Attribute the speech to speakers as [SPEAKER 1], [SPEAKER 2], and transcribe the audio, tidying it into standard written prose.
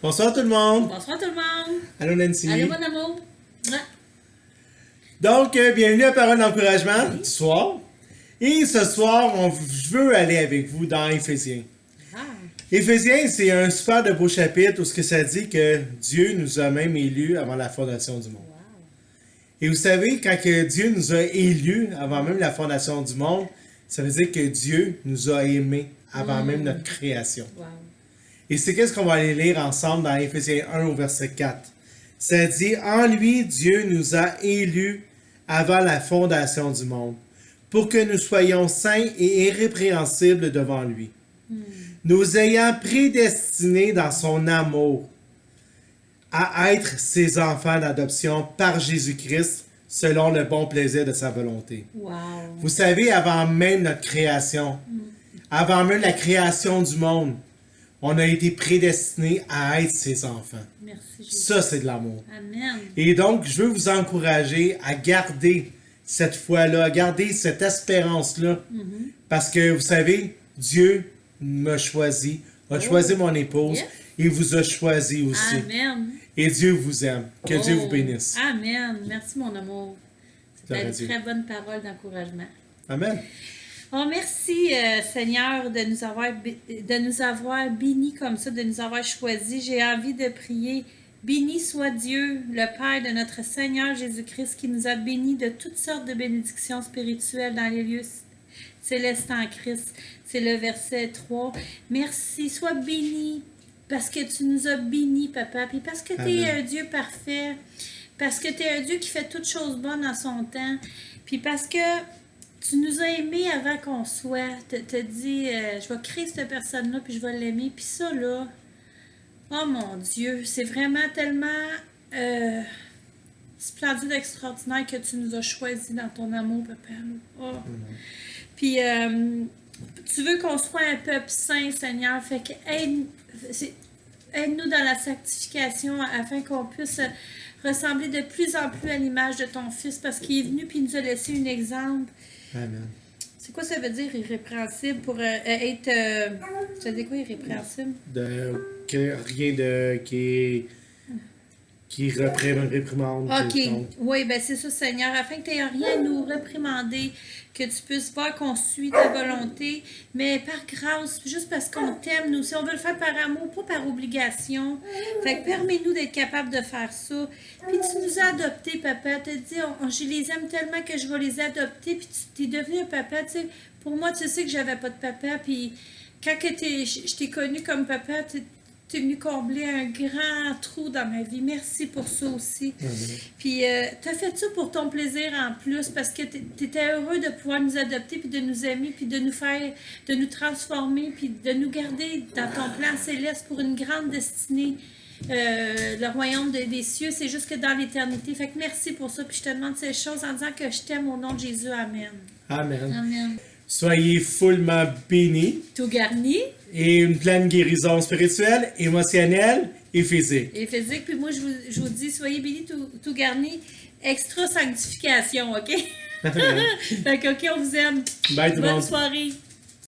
[SPEAKER 1] Bonsoir tout le monde.
[SPEAKER 2] Bonsoir tout le monde.
[SPEAKER 1] Allô Nancy.
[SPEAKER 2] Allô mon amour. Mouah.
[SPEAKER 1] Donc, bienvenue à Parole d'encouragement du soir. Et ce soir, je veux aller avec vous dans Éphésiens.
[SPEAKER 2] Ah,
[SPEAKER 1] Éphésiens, c'est un super de beau chapitre où ce que ça dit que Dieu nous a même élus avant la fondation du monde.
[SPEAKER 2] wow.
[SPEAKER 1] Et vous savez, quand que Dieu nous a élus avant même la fondation du monde, ça veut dire que Dieu nous a aimés avant même notre création.
[SPEAKER 2] Wow.
[SPEAKER 1] Et c'est qu'est-ce qu'on va aller lire ensemble dans Éphésiens 1 au verset 4. Ça dit, en lui, Dieu nous a élus avant la fondation du monde, pour que nous soyons saints et irrépréhensibles devant lui, nous ayant prédestinés dans son amour à être ses enfants d'adoption par Jésus-Christ, selon le bon plaisir de sa volonté.
[SPEAKER 2] Wow.
[SPEAKER 1] Vous savez, avant même notre création, avant même la création du monde, on a été prédestinés à être ses enfants.
[SPEAKER 2] Merci Jésus.
[SPEAKER 1] Ça, c'est de l'amour.
[SPEAKER 2] Amen.
[SPEAKER 1] Et donc, je veux vous encourager à garder cette foi-là, à garder cette espérance-là. Parce que, vous savez, Dieu m'a choisi, a choisi mon épouse,
[SPEAKER 2] Yes.
[SPEAKER 1] et vous a choisi aussi.
[SPEAKER 2] Amen.
[SPEAKER 1] Et Dieu vous aime. Que Dieu vous
[SPEAKER 2] Oh.
[SPEAKER 1] bénisse.
[SPEAKER 2] Amen. Merci mon amour.
[SPEAKER 1] T'aurais
[SPEAKER 2] C'était une
[SPEAKER 1] dit.
[SPEAKER 2] très bonne parole d'encouragement.
[SPEAKER 1] Amen.
[SPEAKER 2] Oh, merci Seigneur de nous avoir bénis comme ça, de nous avoir choisis. J'ai envie de prier. Béni soit Dieu, le Père de notre Seigneur Jésus-Christ, qui nous a bénis de toutes sortes de bénédictions spirituelles dans les lieux célestes en Christ. C'est le verset 3. Merci, sois béni parce que tu nous as bénis, Papa, puis parce que tu es
[SPEAKER 1] Amen.
[SPEAKER 2] un Dieu parfait, parce que tu es un Dieu qui fait toutes choses bonnes en son temps, puis parce que tu nous as aimés avant qu'on soit. T'as dit, je vais créer cette personne-là, puis je vais l'aimer. Puis ça, là, oh mon Dieu, c'est vraiment tellement splendide, extraordinaire que tu nous as choisis dans ton amour, Papa. Là. Oh. Puis, tu veux qu'on soit un peuple saint, Seigneur. Fait que aide-nous dans la sanctification afin qu'on puisse ressembler de plus en plus à l'image de ton Fils, parce qu'il est venu puis il nous a laissé un exemple.
[SPEAKER 1] Amen.
[SPEAKER 2] C'est quoi ça veut dire irrépréhensible pour être. Ça veut dire quoi irrépréhensible?
[SPEAKER 1] Que rien de qui réprimande.
[SPEAKER 2] Ok,
[SPEAKER 1] donc.
[SPEAKER 2] oui, ben c'est ça, Seigneur, afin que tu n'aies rien à nous réprimander, que tu puisses voir qu'on suit ta volonté, mais par grâce, juste parce qu'on t'aime, nous aussi, on veut le faire par amour, pas par obligation. Fait que permets-nous d'être capables de faire ça. Puis tu nous as adoptés, Papa, tu as dit, je les aime tellement que je vais les adopter, puis tu es devenu un papa, tu sais. Pour moi, tu sais que j'avais pas de papa, puis quand que je t'ai connu comme papa, tu es venu combler un grand trou dans ma vie. Merci pour ça aussi. Puis, tu as fait ça pour ton plaisir en plus, parce que tu étais heureux de pouvoir nous adopter, puis de nous aimer, puis de nous transformer, puis de nous garder dans ton plan céleste pour une grande destinée. Le royaume des cieux, c'est juste que dans l'éternité. Fait que merci pour ça. Puis je te demande ces choses en disant que je t'aime au nom de Jésus. Amen.
[SPEAKER 1] Amen.
[SPEAKER 2] Amen.
[SPEAKER 1] Soyez fullement bénis
[SPEAKER 2] Tout garni
[SPEAKER 1] et une pleine guérison spirituelle, émotionnelle et physique.
[SPEAKER 2] et physique. Puis moi, je vous dis, soyez bénis, tout garni. Extra sanctification, OK? Fait que, OK, on vous aime.
[SPEAKER 1] Bye tout le
[SPEAKER 2] Bonne
[SPEAKER 1] monde.
[SPEAKER 2] soirée.